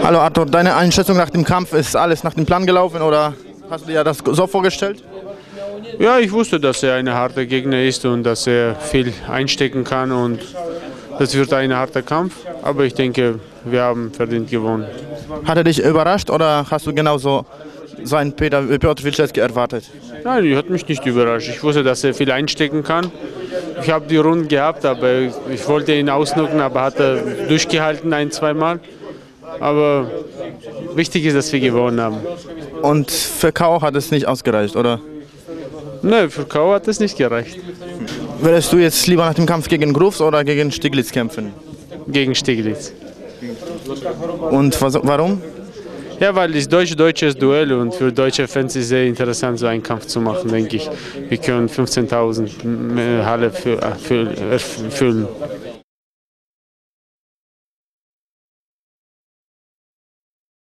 Hallo Arthur, deine Einschätzung nach dem Kampf, ist alles nach dem Plan gelaufen oder hast du dir das so vorgestellt? Ja, ich wusste, dass er ein harter Gegner ist und dass er viel einstecken kann und das wird ein harter Kampf, aber ich denke, wir haben verdient gewonnen. Hat er dich überrascht oder hast du genauso seinen Piotr Wilczewski erwartet? Nein, die hat mich nicht überrascht. Ich wusste, dass er viel einstecken kann. Ich habe die Runde gehabt, aber ich wollte ihn ausnucken, aber hat er durchgehalten ein-, zweimal. Aber wichtig ist, dass wir gewonnen haben. Und für K.O. hat es nicht ausgereicht, oder? Nein, für K.O. hat es nicht gereicht. Würdest du jetzt lieber nach dem Kampf gegen Groves oder gegen Stieglitz kämpfen? Gegen Stieglitz. Und warum? Ja, weil es deutsches Duell und für deutsche Fans ist es sehr interessant, so einen Kampf zu machen, denke ich. Wir können 15.000 Halle füllen.